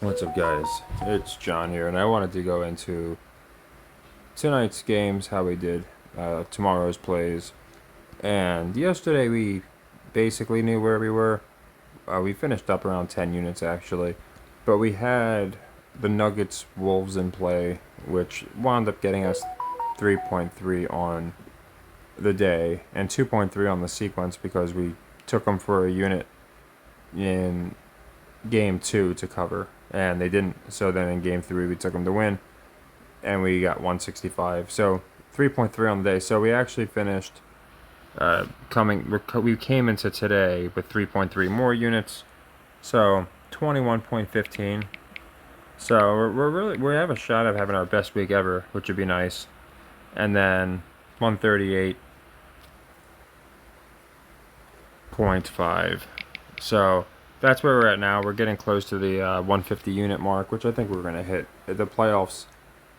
What's up, guys? It's John here, and I wanted to go into tonight's games, how we did, tomorrow's plays. And yesterday we basically knew where we were. We finished up around 10 units actually, but we had the Nuggets Wolves in play, which wound up getting us 3.3 on the day and 2.3 on the sequence because we took them for a unit in game two to cover, and they didn't. So then in game three, we took them to win, and we got 165. So 3.3 on the day. So we actually finished we came into today with 3.3 more units. So 21.15. So we have a shot of having our best week ever, which would be nice. And then 138.5. So that's where we're at now. We're getting close to the 150 unit mark, which I think we're going to hit. The playoffs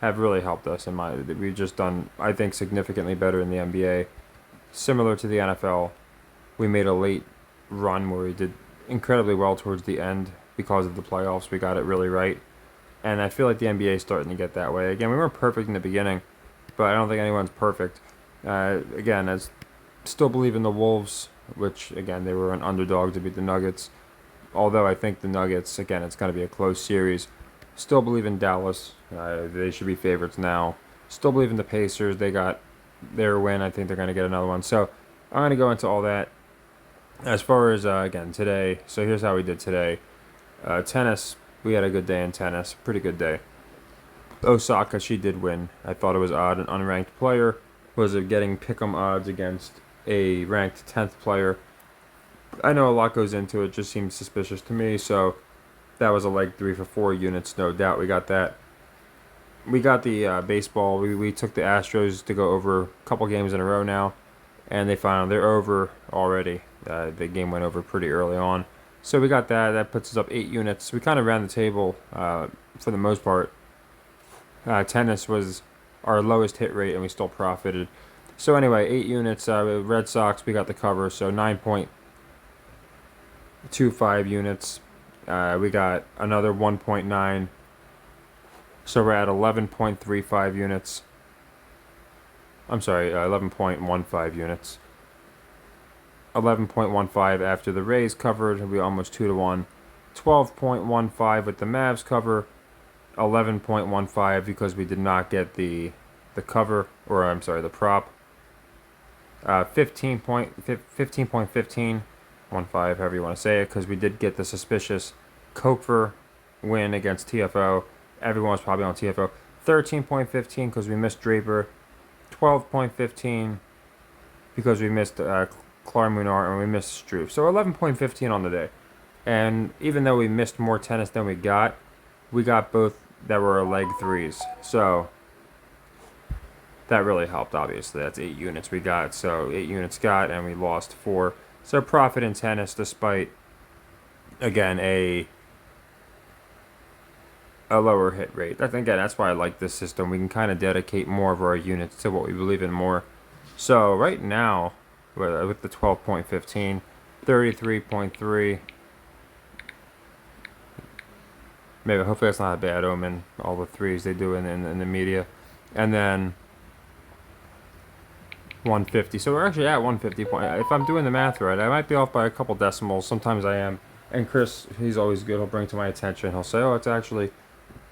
have really helped us. We've just done, I think, significantly better in the NBA. Similar to the NFL, we made a late run where we did incredibly well towards the end because of the playoffs. We got it really right, and I feel like the NBA is starting to get that way. Again, we weren't perfect in the beginning, but I don't think anyone's perfect. Again, I still believe in the Wolves, which again they were an underdog to beat the Nuggets. Although I think the Nuggets, again, it's going to be a close series. Still believe in Dallas. They should be favorites now. Still believe in the Pacers. They got their win. I think they're going to get another one. So I'm going to go into all that. As far as, again, today. So here's how we did today. Tennis. We had a good day in tennis. Pretty good day. Osaka, she did win. I thought it was odd. An unranked player was getting pick'em odds against a ranked 10th player. I know a lot goes into it. Just seems suspicious to me. So that was a leg 3 for 4 units. No doubt we got that. We got the baseball. We took the Astros to go over a couple games in a row now, and they're over already. The game went over pretty early on, so we got that. That puts us up 8 units. We kind of ran the table for the most part. Tennis was our lowest hit rate, and we still profited. So anyway, 8 units. Red Sox, we got the cover, so 9.25 units. We got another 1.9. So we're at 11.35 units. I'm sorry, 11.15 units. 11.15 after the Rays covered. We almost 2-1. 12.15 with the Mavs cover. 11.15 because we did not get the cover, or I'm sorry, the prop. 15.15, however you want to say it, because we did get the suspicious Kofer win against TFO. Everyone was probably on TFO. 13.15 because we missed Draper. 12.15 because we missed Clark-Munar and we missed Stroop. So 11.15 on the day. And even though we missed more tennis than we got both that were leg 3s. So that really helped, obviously. That's 8 units we got. So 8 units got, and we lost 4. So profit in tennis despite, again, a lower hit rate. That's why I like this system. We can kind of dedicate more of our units to what we believe in more. So right now, with the 12.15, 33.3. Maybe, hopefully that's not a bad omen. All the 3s they do in the media. And then 150. So we're actually at 150. If I'm doing the math right, I might be off by a couple decimals. Sometimes I am. And Chris, he's always good. He'll bring to my attention. He'll say, oh, it's actually...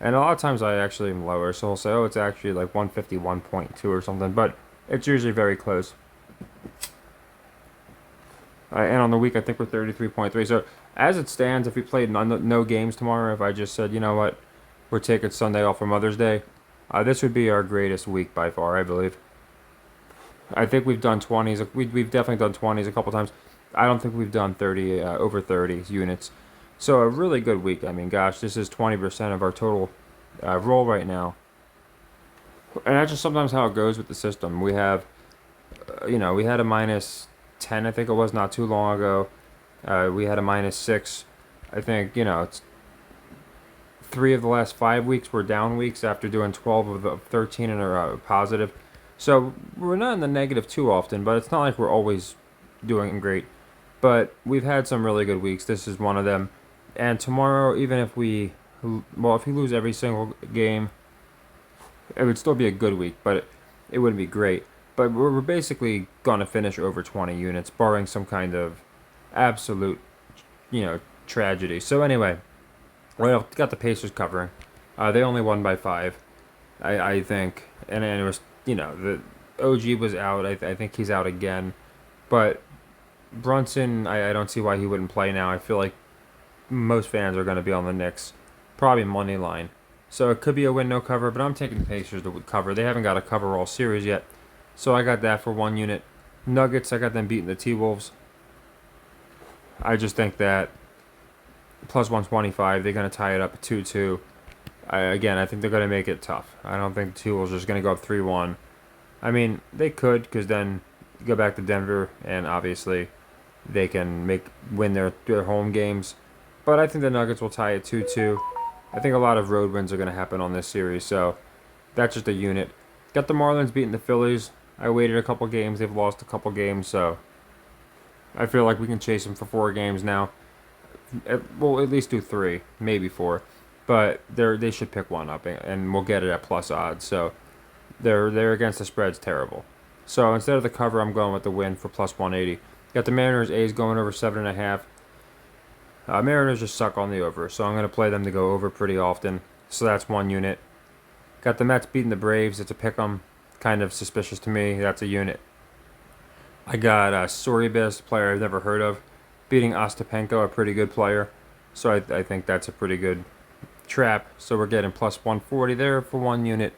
And a lot of times I actually am lower, so he'll say, oh, it's actually like 151.2 or something, but it's usually very close. And on the week, I think we're 33.3. So as it stands, if we played no games tomorrow, if I just said, you know what, we're taking Sunday off for Mother's Day, this would be our greatest week by far, I believe. I think we've done 20s. We've definitely done 20s a couple times. I don't think we've done 30, over 30 units. So a really good week. I mean, gosh, this is 20% of our total roll right now. And that's just sometimes how it goes with the system. We have, we had a minus 10, I think it was, not too long ago. We had a minus 6. I think, it's 3 of the last 5 weeks were down weeks after doing 12 of the 13 and are positive. So we're not in the negative too often, but it's not like we're always doing great. But we've had some really good weeks. This is one of them. And tomorrow, even if we well, if he lose every single game, it would still be a good week, but it wouldn't be great. But we're basically gonna finish over 20 units, barring some kind of absolute, tragedy. So anyway, well, got the Pacers covering. They only won by 5, I think, and it was, the OG was out. I think he's out again, but Brunson, I don't see why he wouldn't play now. I feel like most fans are going to be on the Knicks, probably money line. So it could be a win, no cover, but I'm taking the Pacers to cover. They haven't got a cover all series yet, so I got that for 1 unit. Nuggets, I got them beating the T-Wolves. I just think that plus 125, they're going to tie it up at 2-2. I think they're going to make it tough. I don't think the T-Wolves are just going to go up 3-1. I mean, they could, because then you go back to Denver, and obviously they can win their home games. But I think the Nuggets will tie it 2-2. I think a lot of road wins are going to happen on this series, so that's just a unit. Got the Marlins beating the Phillies. I waited a couple games. They've lost a couple games, so I feel like we can chase them for 4 games now. We'll at least do 3, maybe 4. But they should pick one up, and we'll get it at plus odds. So they're against the spread's terrible. So instead of the cover, I'm going with the win for plus 180. Got the Mariners A's going over 7.5. Mariners just suck on the over, so I'm going to play them to go over pretty often. So that's 1 unit. Got the Mets beating the Braves. It's a pick 'em. Kind of suspicious to me. That's a unit. I got Soribas, a player I've never heard of, beating Ostapenko, a pretty good player. So I think that's a pretty good trap. So we're getting plus 140 there for 1 unit.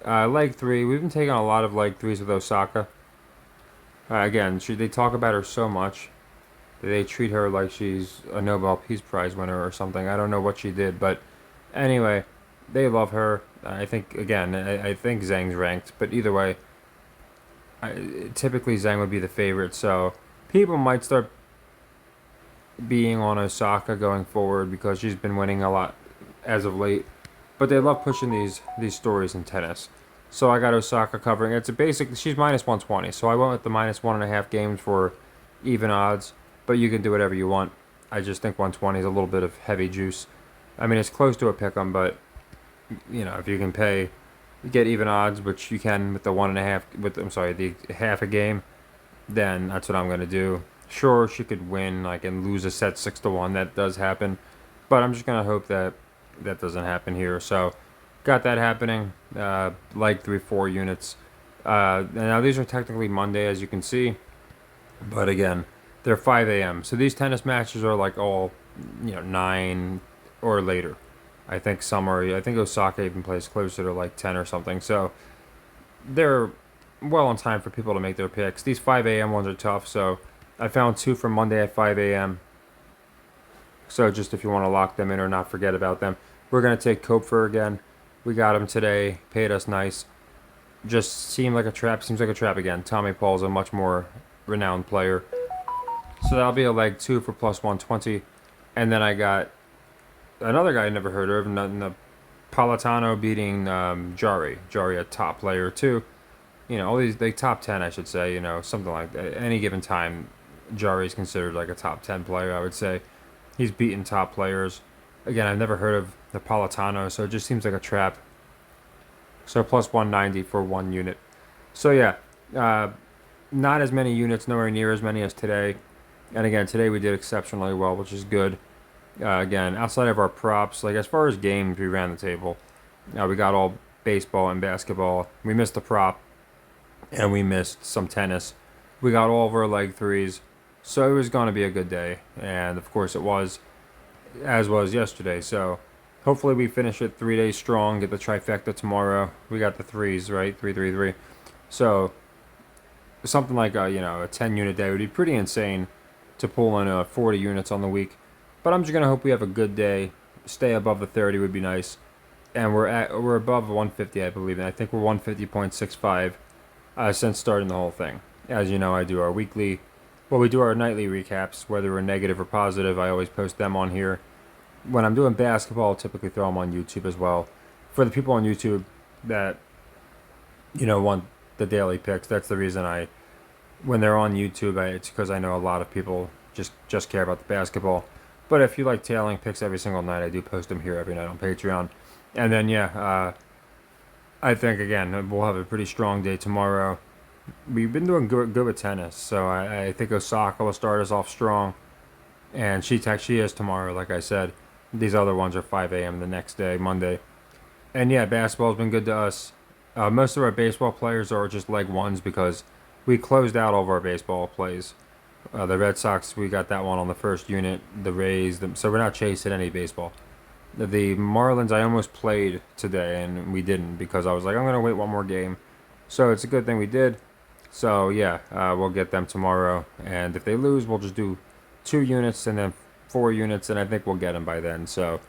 Leg 3. We've been taking a lot of leg 3s with Osaka. Again, they talk about her so much. They treat her like she's a Nobel Peace Prize winner or something. I don't know what she did, but anyway, they love her. I think, again, I think Zhang's ranked, but either way, typically Zhang would be the favorite, so people might start being on Osaka going forward because she's been winning a lot as of late. But they love pushing these stories in tennis. So I got Osaka covering. She's minus 120, so I went with the minus 1.5 games for even odds. But you can do whatever you want. I just think 120 is a little bit of heavy juice. I mean, it's close to a pick'em, but if you can get even odds, which you can with the 1.5, the half a game, then that's what I'm gonna do. Sure, she could win and lose a set 6-1. That does happen, but I'm just gonna hope that doesn't happen here. So, got that happening. 3-4 units. Now these are technically Monday, as you can see, but again, they're 5 a.m. So these tennis matches are all 9 or later. I think Osaka even plays closer to 10 or something. So they're well in time for people to make their picks. These 5 a.m. ones are tough. So I found 2 for Monday at 5 a.m. So just if you want to lock them in or not forget about them. We're going to take Kopfer again. We got him today. Paid us nice. Just seems like a trap again. Tommy Paul's a much more renowned player. So that'll be a leg 2 for plus 120. And then I got another guy I never heard of, Napolitano beating Jari. Jari, a top player too. All these, top 10, I should say, something like that. At any given time, Jari is considered a top 10 player, I would say. He's beaten top players. Again, I've never heard of Napolitano, so it just seems like a trap. So plus 190 for 1 unit. So yeah, not as many units, nowhere near as many as today. And again, today we did exceptionally well, which is good. Again, outside of our props, as far as games, we ran the table. We got all baseball and basketball. We missed the prop, and we missed some tennis. We got all of our leg 3s. So it was going to be a good day. And of course it was, as was yesterday. So hopefully we finish it 3 days strong, get the trifecta tomorrow. We got the 3s, right? 3-3-3. So something like a 10-unit day would be pretty insane to pull in 40 units on the week. But I'm just going to hope we have a good day. Stay above the 30 would be nice. And we're above 150, I believe. And I think we're 150.65 since starting the whole thing. As you know, I do our we do our nightly recaps, whether we're negative or positive. I always post them on here. When I'm doing basketball, I'll typically throw them on YouTube as well. For the people on YouTube that, want the daily picks, that's the reason when they're on YouTube, it's because I know a lot of people just care about the basketball. But if you like tailing picks every single night, I do post them here every night on Patreon. And then I think again we'll have a pretty strong day tomorrow. We've been doing good with tennis, so I think Osaka will start us off strong, and she is tomorrow, like I said. These other ones are 5 a.m. the next day, Monday. And yeah, basketball's been good to us. Most of our baseball players are just leg ones because we closed out all of our baseball plays. The Red Sox, we got that one on the first unit. The Rays, so we're not chasing any baseball. The Marlins, I almost played today, and we didn't because I was like, I'm going to wait one more game. So it's a good thing we did. So yeah, we'll get them tomorrow. And if they lose, we'll just do 2 units and then 4 units, and I think we'll get them by then. So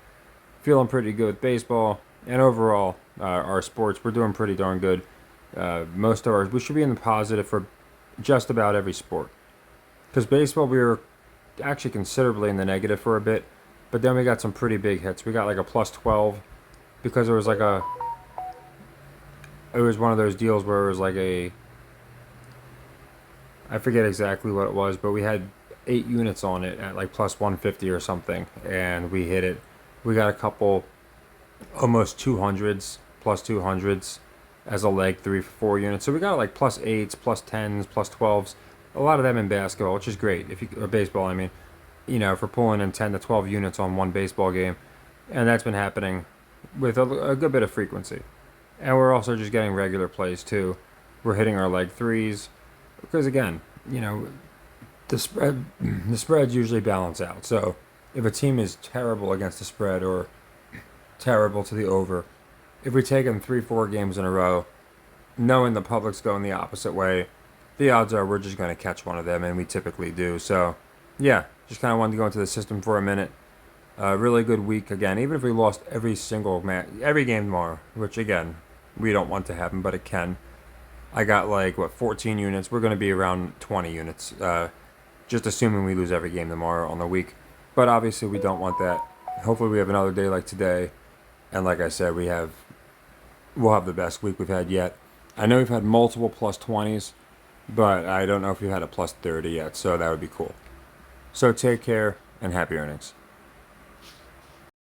feeling pretty good with baseball. And overall, our sports, we're doing pretty darn good. Most of we should be in the positive for just about every sport. Because baseball, we were actually considerably in the negative for a bit, but then we got some pretty big hits. We got like a plus 12 because it was like it was one of those deals where it was like I forget exactly what it was, but we had 8 units on it at like plus 150 or something, and we hit it. We got a couple almost 200s, plus 200s as a leg 3 for 4 units. So we got like plus 8s, plus 10s, plus 12s. A lot of them in basketball, which is great. Or baseball, I mean, if we're pulling in 10 to 12 units on one baseball game, and that's been happening with a good bit of frequency. And we're also just getting regular plays too. We're hitting our leg threes because again, the spreads usually balance out. So if a team is terrible against the spread or terrible to the over, if we take them 3-4 games in a row, knowing the public's going the opposite way, the odds are we're just going to catch one of them, and we typically do. So, yeah, just kind of wanted to go into the system for a minute. Really good week again, even if we lost every game tomorrow, which again, we don't want to happen, but it can. I got 14 units. We're going to be around 20 units, just assuming we lose every game tomorrow on the week. But obviously, we don't want that. Hopefully, we have another day like today, and like I said, we'll have the best week we've had yet. I know we've had multiple plus 20s. But I don't know if you had a plus 30 yet, so that would be cool. So take care and happy earnings.